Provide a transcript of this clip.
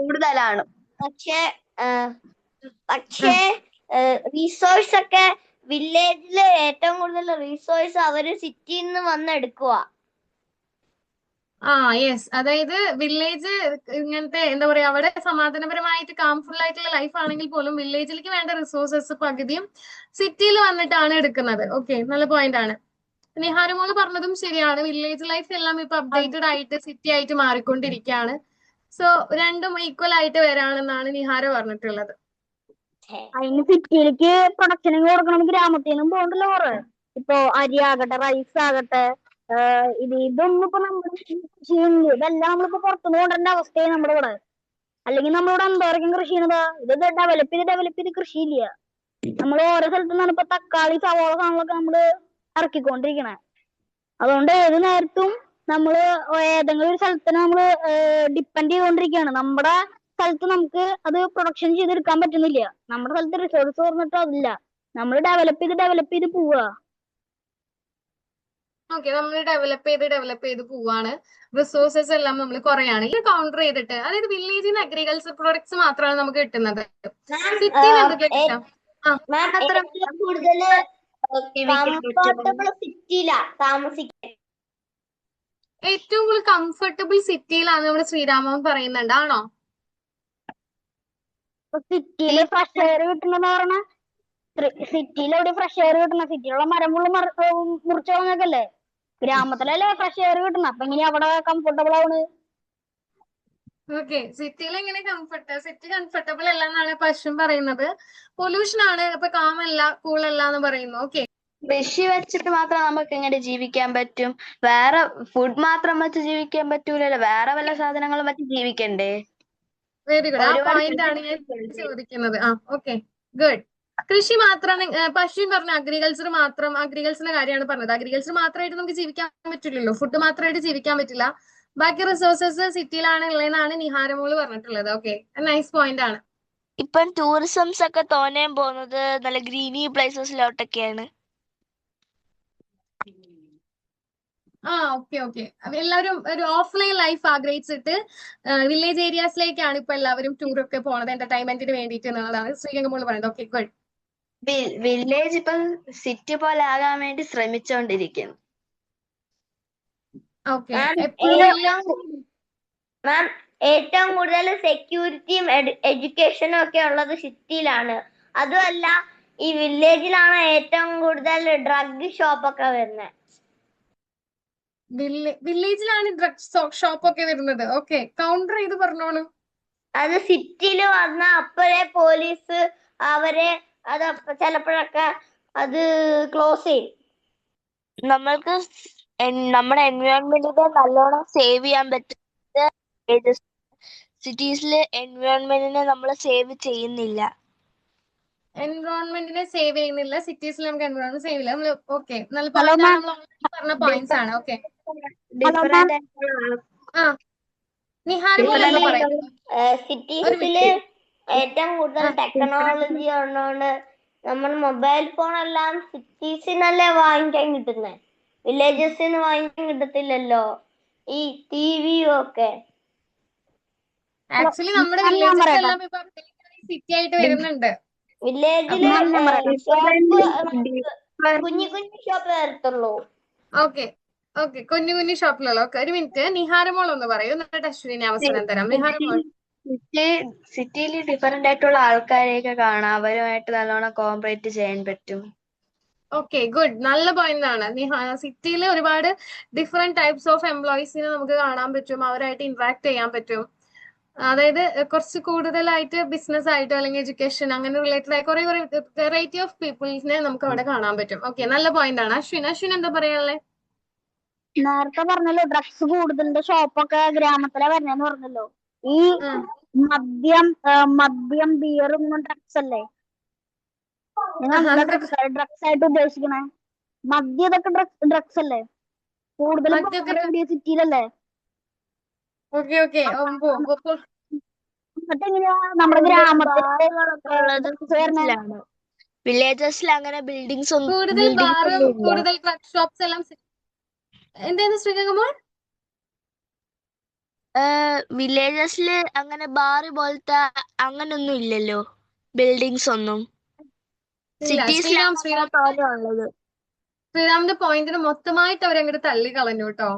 കൂടുതലാണ്. പക്ഷേ പക്ഷേ റിസോഴ്സ് ഒക്കെ വില്ലേജില് ഏറ്റവും കൂടുതൽ റിസോഴ്സ് അവര് സിറ്റിയിൽ നിന്ന് വന്നെടുക്കുക. യെസ്, അതായത് വില്ലേജ് ഇങ്ങനത്തെ എന്താ പറയാ, അവിടെ സമാധാനപരമായിട്ട് കാംഫുൾ ആയിട്ടുള്ള ലൈഫ് ആണെങ്കിൽ പോലും വില്ലേജിലേക്ക് വേണ്ട റിസോഴ്സസ് പകുതിയും സിറ്റിയിൽ വന്നിട്ടാണ് എടുക്കുന്നത്. ഓക്കെ, നല്ല പോയിന്റ് ആണ്. നിഹാരമോള് പറഞ്ഞതും ശരിയാണ്. വില്ലേജ് ലൈഫ് എല്ലാം ഇപ്പൊ അപ്ഡേറ്റഡ് ആയിട്ട് സിറ്റി ആയിട്ട് മാറിക്കൊണ്ടിരിക്കുകയാണ്. സോ രണ്ടും ഈക്വൽ ആയിട്ട് വരാണെന്നാണ് നിഹാര പറഞ്ഞിട്ടുള്ളത്. അതിന് സിറ്റിയിലേക്ക് പ്രൊഡക്ഷനും കൊടുക്കണം, ഗ്രാമത്തിൽ നിന്നും പോകണ്ടല്ലോ കുറെ. ഇപ്പൊ അരി ആകട്ടെ, റൈസ് ആകട്ടെ, ഇതൊന്നും ഇപ്പൊ നമ്മുടെ കൃഷിയുണ്ട്. ഇതെല്ലാം നമ്മളിപ്പോ പുറത്തുനിന്ന് കൊണ്ടുവരേണ്ട അവസ്ഥയായി നമ്മുടെ ഇവിടെ. അല്ലെങ്കിൽ നമ്മളിവിടെ എന്തോരൊക്കെ കൃഷി ചെയ്യണതാ. ഇത് ഡെവലപ്പ് ചെയ്ത് കൃഷിയില്ല. നമ്മൾ ഓരോ സ്ഥലത്തു നിന്നാണ് ഇപ്പൊ തക്കാളി, സവാള സാധനങ്ങളൊക്കെ നമ്മള് ഇറക്കിക്കൊണ്ടിരിക്കണേ. അതുകൊണ്ട് ഏത് നേരത്തും നമ്മള് ഏതെങ്കിലും ഒരു സ്ഥലത്തിനെ നമ്മള് ഡിപ്പെൻഡ് ചെയ്തുകൊണ്ടിരിക്കുകയാണ്. നമ്മുടെ സ്ഥലത്ത് നമുക്ക് അത് പ്രൊഡക്ഷൻ ചെയ്തെടുക്കാൻ പറ്റുന്നില്ല. നമ്മുടെ സ്ഥലത്ത് റിസോഴ്സ് തുറന്നിട്ട് അതില്ല. നമ്മൾ ഡെവലപ്പ് ചെയ്ത് പോവുക. ഓക്കെ, നമ്മൾ ഡെവലപ്പ് ചെയ്ത് പോവാണ്. റിസോഴ്സസ് എല്ലാം നമ്മൾ കുറയാണ്. ഇത് കൗണ്ടർ ചെയ്തിട്ട്, അതായത് വില്ലേജിൽ നിന്ന് അഗ്രികൾച്ചർ പ്രോഡക്ട്സ് മാത്രമാണ് നമുക്ക് കിട്ടുന്നത്. സിറ്റിയിൽ എന്തൊക്കെയാ കിട്ടാം? കൂടുതൽ കംഫർട്ടബിൾ സിറ്റിയിലാ താമസിക്കാൻ. ഏറ്റവും കൂടുതൽ കംഫർട്ടബിൾ സിറ്റിയിലാണ് നമ്മൾ ശ്രീരാമൻ പറയുന്നുണ്ട്, ആണോ? സിറ്റിയില് ഫ്രഷ് എയർ കിട്ടുന്നെന്ന് പറഞ്ഞ സിറ്റിയിൽ എവിടെ ഫ്രഷ് എയർ കിട്ടുന്ന? സിറ്റിയിലുള്ള മരം ഫുള്ള് മുറിച്ചു കളഞ്ഞേക്കല്ലേ. ഗ്രാമത്തിലല്ലേ ഫ്രഷ് എയർ കിട്ടുന്ന. അപ്പൊ എങ്ങനെയാ അവിടെ കംഫർട്ടബിൾ ആവണ്? ഓക്കെ, സിറ്റിയിൽ എങ്ങനെ സിറ്റി കംഫർട്ടബിൾ അല്ല എന്നാണ് പശുവും പറയുന്നത്. പൊല്യൂഷൻ ആണ്, ഇപ്പൊ കാമല്ല, കൂളല്ല എന്ന് പറയുന്നു. ഓക്കെ, കൃഷി വെച്ചിട്ട് മാത്രം നമുക്ക് എങ്ങനെ ജീവിക്കാൻ പറ്റും? വേറെ ഫുഡ് മാത്രം വെച്ച് ജീവിക്കാൻ പറ്റൂലല്ലോ. വേറെ വല്ല സാധനങ്ങളും വെച്ച് ജീവിക്കണ്ടേ? Very good. ആ പോയിന്റ് ആണ് ഞാൻ ചോദിക്കുന്നത്. Okay, good. കൃഷി മാത്രമാണ് പശുവും പറഞ്ഞ അഗ്രികൾച്ചറിന്റെ കാര്യമാണ് പറഞ്ഞത്. അഗ്രികൾച്ചർ മാത്രമായിട്ട് നമുക്ക് ജീവിക്കാൻ പറ്റില്ലല്ലോ. ഫുഡ് മാത്രമായിട്ട് ജീവിക്കാൻ പറ്റില്ല. ബാക്കി റിസോഴ്സസ് സിറ്റിയിലാണ് ഉള്ളതെന്നാണ് നിഹാരമോള് പറഞ്ഞിട്ടുള്ളത്. ഓക്കെ, നൈസ് പോയിന്റ് ആണ്. ഇപ്പം ടൂറിസംസ് ഒക്കെ തോനെയും പോകുന്നത് നല്ല ഗ്രീനി പ്ലേസസിലോട്ടൊക്കെയാണ്. ഓക്കെ. എല്ലാവരും ഒരു ഓഫ്ലൈൻ ലൈഫ് ആഗ്രഹിച്ചിട്ട് വില്ലേജ് ഏരിയാസിലേക്കാണ് ഇപ്പൊ എല്ലാവരും ടൂറൊക്കെ പോണത്, എന്റർടൈൻമെന്റിന് വേണ്ടിയിട്ട് എന്നുള്ളതാണ് ശ്രീകംഗമോള് പറയുന്നത്. Okay, good. വില്ലേജ് ഇപ്പൊ സിറ്റി പോലെ ആകാൻ വേണ്ടി ശ്രമിച്ചോണ്ടിരിക്കുന്നു. ഓക്കെ, മാം, ഏറ്റവും കൂടുതൽ സെക്യൂരിറ്റിയും എഡ്യൂക്കേഷനും ഒക്കെ ഉള്ളത് സിറ്റിയിലാണ്. അതുമല്ല, ഈ വില്ലേജിലാണ് ഏറ്റവും കൂടുതൽ ഡ്രഗ് ഷോപ്പൊക്കെ വരുന്നത്. വില്ലേജിലാണ് ഡ്രഗ്സ് ഷോപ്പൊക്കെ വരുന്നത്. ഓക്കെ, കൗണ്ടർ ചെയ്ത് പറഞ്ഞോളൂ. അത് സിറ്റിയിൽ വന്ന അപ്പോഴേ പോലീസ് അവരെ അത് ചിലപ്പോഴൊക്കെ അത് ക്ലോസ് ചെയ്യും. നമ്മൾക്ക് നമ്മുടെ എൻവയോൺമെന്റിനെ നല്ലോണം സേവ് ചെയ്യാൻ പറ്റുന്നത് സിറ്റീസില് എൻവയോൺമെന്റിനെ നമ്മൾ സേവ് ചെയ്യുന്നില്ല. എൻവയോൺമെന്റിനെ സേവ് ചെയ്യുന്നില്ല, സിറ്റീസിൽ നമുക്ക് എൻവയോൺമെന്റ് സേവ് ചെയ്യില്ല. ഓക്കെ, നല്ല പോയിന്റ് ആണ്. നമ്മൾ പറഞ്ഞ പോയിന്റ്സ് ആണ്. ഓക്കെ, നിഹാരമോൾ പറയുന്നത് സിറ്റീസില് ഏറ്റവും കൂടുതൽ ടെക്നോളജി ഉള്ളതുകൊണ്ട് നമ്മൾ മൊബൈൽ ഫോൺ എല്ലാം സിറ്റീസിനല്ലേ വാങ്ങിക്കാൻ കിട്ടുന്നേ. വില്ലേജസിന് വാങ്ങിക്കാൻ കിട്ടത്തില്ലല്ലോ ഈ ടിവിയും ഒക്കെ. ആക്ച്വലി നമ്മുടെ വില്ലേജസ് എല്ലാം ഇപ്പൊ സിറ്റി ആയിട്ട് വരുന്നുണ്ട്. വില്ലേജില് കുഞ്ഞു ഷോപ്പ് വരത്തുള്ളൂ. ഓക്കെ, കുഞ്ഞു ഷോപ്പിലുള്ള. ഒരു മിനിറ്റ്, നിഹാരമോൾ ഒന്ന് പറയൂ, എന്നിട്ട് അശ്വിനെ അവസരം തരാം. നിഹാരമോൾ. സിറ്റിയിൽ ഡിഫറെന്റ് ആയിട്ടുള്ള ആൾക്കാരെയൊക്കെ കാണാം. അവരുമായിട്ട് നല്ലോണം കോപ്പറേറ്റ് ചെയ്യാൻ പറ്റും. Okay, good. നല്ല പോയിന്റ് ആണ്. സിറ്റിയിൽ ഒരുപാട് ഡിഫറെന്റ് ടൈപ്സ് ഓഫ് എംപ്ലോയീസിനെ നമുക്ക് കാണാൻ പറ്റും. അവരായിട്ട് ഇന്ററാക്ട് ചെയ്യാൻ പറ്റും. അതായത് കുറച്ച് കൂടുതലായിട്ട് ബിസിനസ് ആയിട്ടോ അല്ലെങ്കിൽ എഡ്യൂക്കേഷൻ അങ്ങനെ റിലേറ്റഡ് ആയി കുറെ വെറൈറ്റി ഓഫ് പീപ്പിൾസിനെ നമുക്ക് അവിടെ കാണാൻ പറ്റും. ഓക്കെ, നല്ല പോയിന്റ് ആണ്. അശ്വിൻ എന്താ പറയാനുള്ളത്? നേരത്തെ പറഞ്ഞല്ലോ ഡ്രഗ്സ് കൂടുതലുണ്ട് ഷോപ്പൊക്കെ ഗ്രാമത്തിലെ വരുന്നേന്ന് പറഞ്ഞല്ലോ. ഈ മദ്യം ബിയറും ഡ്രഗ്സ് അല്ലേ? ഡ്രഗ്സ് ആയിട്ട് ഉദ്ദേശിക്കണേ മദ്യം ഇതൊക്കെ ഡ്രഗ്സ് അല്ലേ? കൂടുതലും സിറ്റിയിലല്ലേ? എങ്ങനെയാ നമ്മുടെ ഗ്രാമത്തിലാണ് വില്ലേജസിൽ അങ്ങനെ ബിൽഡിങ്സ് ഒന്നും കൂടുതൽ ബാറും കൂടുതൽ ഡ്രഗ് ഷോപ്സ് എല്ലാം എന്തായിരുന്നു ശ്രീകംഗമോൾ? വില്ലേജസിൽ അങ്ങനെ ബാറ് പോലത്തെ അങ്ങനൊന്നും ഇല്ലല്ലോ, ബിൽഡിങ്സ് ഒന്നും. ഇല്ല സിറ്റീസിലാണ് അങ്ങനെ തോനെ ഉള്ളത്. ശ്രീറാമിന്റെ പോയിന്റിന് മൊത്തമായിട്ട് അവരങ്ങോട്ട് തള്ളിക്കളഞ്ഞു കേട്ടോ.